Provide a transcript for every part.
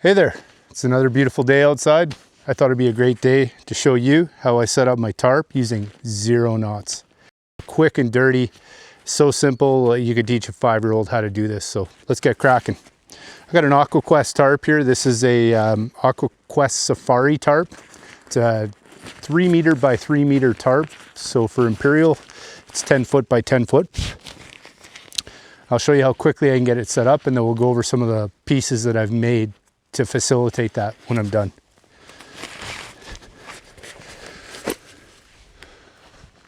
Hey there, it's another beautiful day outside. I thought it'd be a great day to show you how I set up my tarp using 0 knots. Quick and dirty, so simple, you could teach a 5-year-old how to do this, so let's get cracking. I got an AquaQuest tarp here. This is a AquaQuest Safari tarp. It's a 3 meter by 3 meter tarp, so for Imperial, it's 10 foot by 10 foot. I'll show you how quickly I can get it set up, and then we'll go over some of the pieces that I've made to facilitate that when I'm done.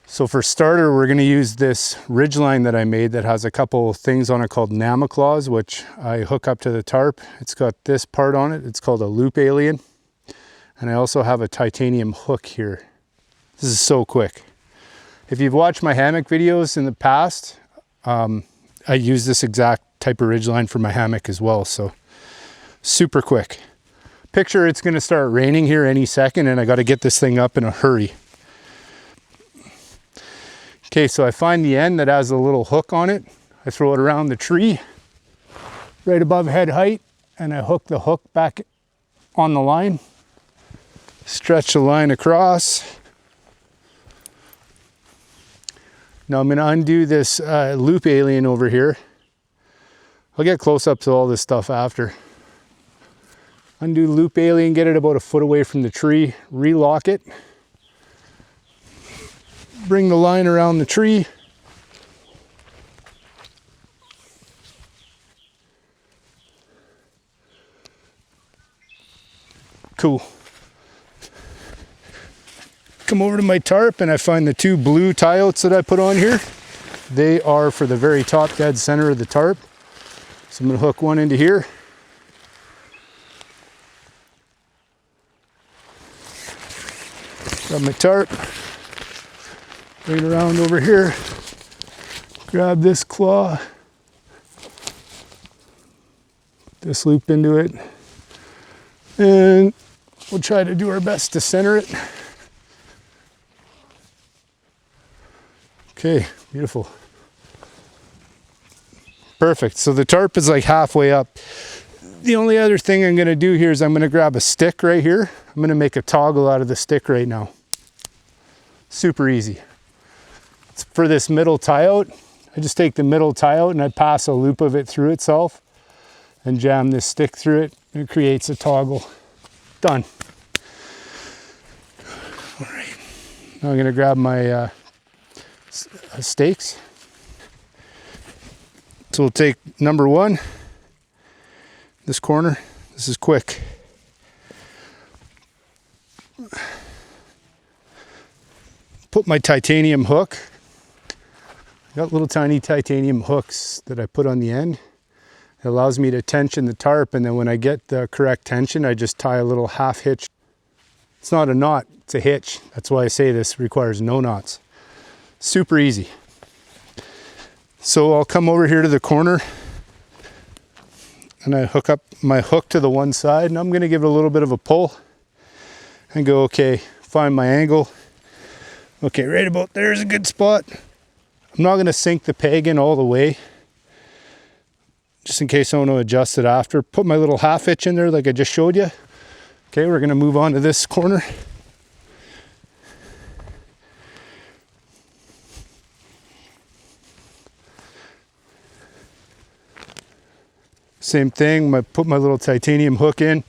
So for starter, we're going to use this ridgeline that I made that has a couple of things on it called Namaclaws, which I hook up to the tarp. It's got this part on it. It's called a loop alien. And I also have a titanium hook here. This is so quick. If you've watched my hammock videos in the past, I use this exact type of ridgeline for my hammock as well. So super quick. Picture it's going to start raining here any second, and I got to get this thing up in a hurry. Okay, so I find the end that has a little hook on it. I throw it around the tree right above head height, and I hook the hook back on the line. Stretch the line across. Now I'm going to undo this loop alien over here. I'll get close up to all this stuff after. Undo loop alien, get it about a foot away from the tree, relock it. Bring the line around the tree. Cool. Come over to my tarp and I find the 2 blue tie outs that I put on here. They are for the very top dead center of the tarp. So I'm going to hook one into here. Grab my tarp, bring it around over here, grab this claw, put this loop into it, and we'll try to do our best to center it. Okay, beautiful. Perfect, so the tarp is like halfway up. The only other thing I'm going to do here is I'm going to grab a stick right here. I'm going to make a toggle out of the stick right now. Super easy. It's for this middle tie out. I just take the middle tie out and I pass a loop of it through itself and jam this stick through it, and it creates a toggle. Done. All right. Now I'm going to grab my stakes. So we'll take number 1. This corner, this is quick. Put my titanium hook. I got little tiny titanium hooks that I put on the end. It allows me to tension the tarp, and then when I get the correct tension, I just tie a little half hitch. It's not a knot, it's a hitch. That's why I say this requires no knots. Super easy. So I'll come over here to the corner and I hook up my hook to the one side, and I'm going to give it a little bit of a pull and go, okay, find my angle. Okay, right about there is a good spot. I'm not going to sink the peg in all the way, just in case I want to adjust it after. Put my little half hitch in there like I just showed you. Okay, we're going to move on to this corner. Same thing, put my little titanium hook in,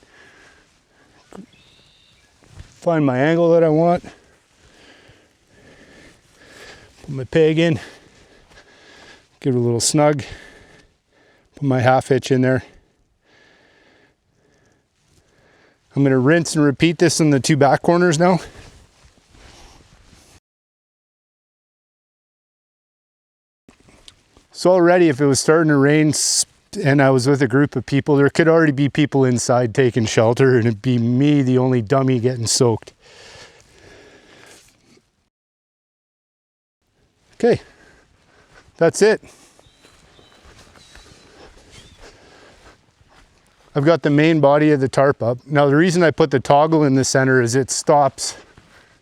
find my angle that I want, put my peg in, give it a little snug, put my half hitch in there. I'm going to rinse and repeat this in the 2 back corners now. So already, if it was starting to rain and I was with a group of people, there could already be people inside taking shelter, and it'd be me, the only dummy, getting soaked. Okay, that's it. I've got the main body of the tarp up. Now the reason I put the toggle in the center is it stops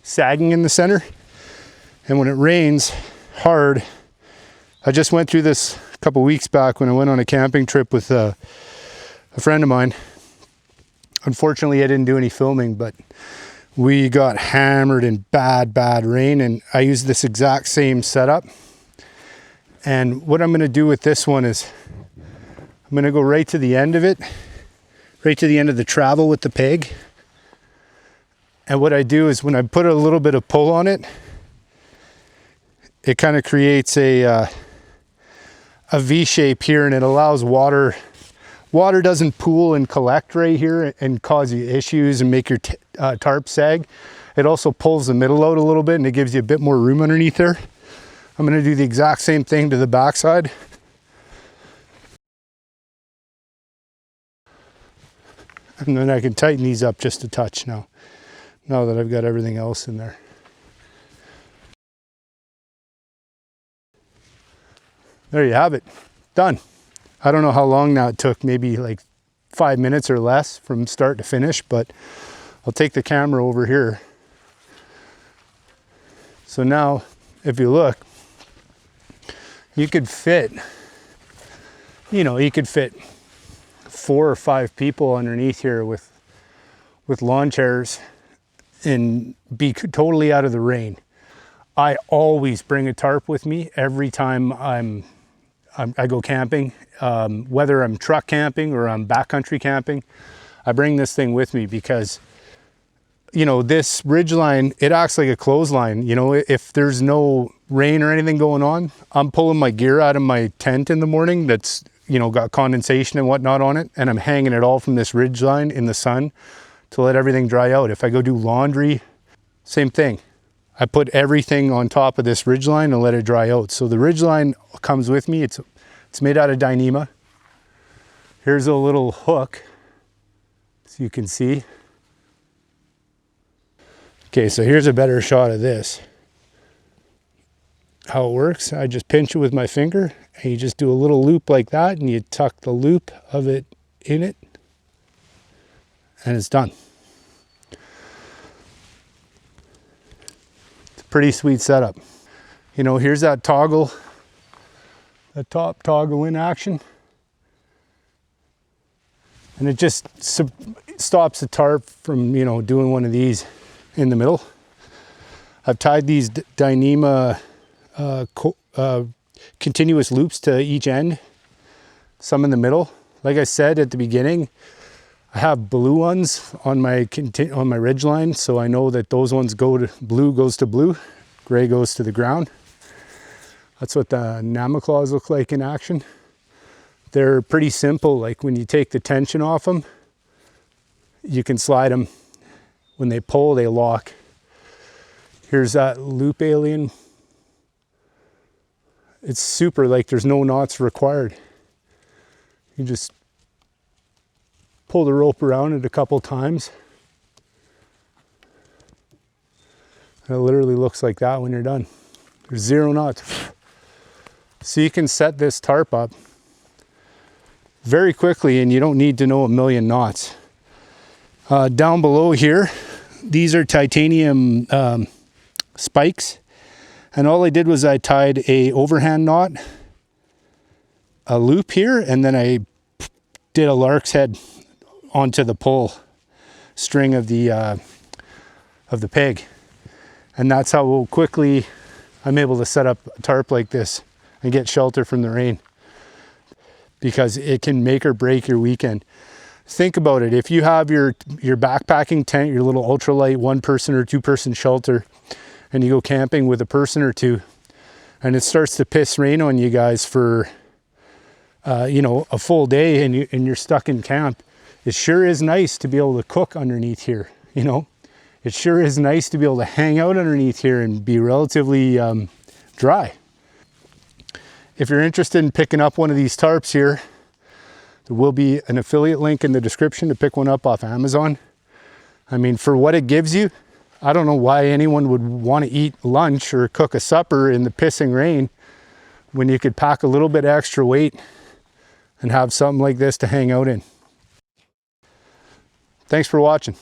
sagging in the center. And when it rains hard, I just went through this a couple weeks back when I went on a camping trip with a friend of mine. Unfortunately, I didn't do any filming, but we got hammered in bad rain, and I used this exact same setup. And what I'm going to do with this one is I'm going to go right to the end of it, right to the end of the travel with the peg. And what I do is when I put a little bit of pull on it, it kind of creates a V shape here, and it allows water doesn't pool and collect right here and cause you issues and make your tarp sag. It also pulls the middle out a little bit, and it gives you a bit more room underneath there. I'm going to do the exact same thing to the backside. And then I can tighten these up just a touch now that I've got everything else in there. There you have it, done. I don't know how long now it took, maybe like 5 minutes or less from start to finish, but I'll take the camera over here. So now, if you look, you could fit, you could fit 4 or 5 people underneath here with lawn chairs and be totally out of the rain. I always bring a tarp with me every time I go camping, whether I'm truck camping or I'm backcountry camping. I bring this thing with me because, this ridgeline, it acts like a clothesline. If there's no rain or anything going on, I'm pulling my gear out of my tent in the morning that's, got condensation and whatnot on it, and I'm hanging it all from this ridgeline in the sun to let everything dry out. If I go do laundry, same thing. I put everything on top of this ridgeline and let it dry out. So the ridgeline comes with me. It's made out of Dyneema. Here's a little hook, so you can see. Okay, so here's a better shot of this. How it works, I just pinch it with my finger, and you just do a little loop like that, and you tuck the loop of it in it, and it's done. Pretty sweet setup. Here's that toggle, the top toggle in action. And it just stops the tarp from, doing one of these in the middle. I've tied these Dyneema continuous loops to each end, some in the middle. Like I said at the beginning, I have blue ones on my ridge line, so I know that those ones blue goes to blue, gray goes to the ground. That's what the Namaclaws look like in action. They're pretty simple. Like when you take the tension off them, you can slide them. When they pull, they lock. Here's that loop alien. It's super, like there's no knots required. You just pull the rope around it a couple times. And it literally looks like that when you're done. There's 0 knots. So you can set this tarp up very quickly, and you don't need to know a million knots. Down below here, these are titanium spikes. And all I did was I tied a overhand knot, a loop here, and then I did a lark's head onto the pull string of the peg. And that's how quickly I'm able to set up a tarp like this and get shelter from the rain, because it can make or break your weekend. Think about it. If you have your backpacking tent, your little ultralight 1-person or 2-person shelter, and you go camping with a person or two, and it starts to piss rain on you guys for a full day, and you're stuck in camp, it sure is nice to be able to cook underneath here. It sure is nice to be able to hang out underneath here and be relatively dry. If you're interested in picking up one of these tarps here, there will be an affiliate link in the description to pick one up off Amazon. I mean, for what it gives you, I don't know why anyone would want to eat lunch or cook a supper in the pissing rain when you could pack a little bit extra weight and have something like this to hang out in. Thanks for watching.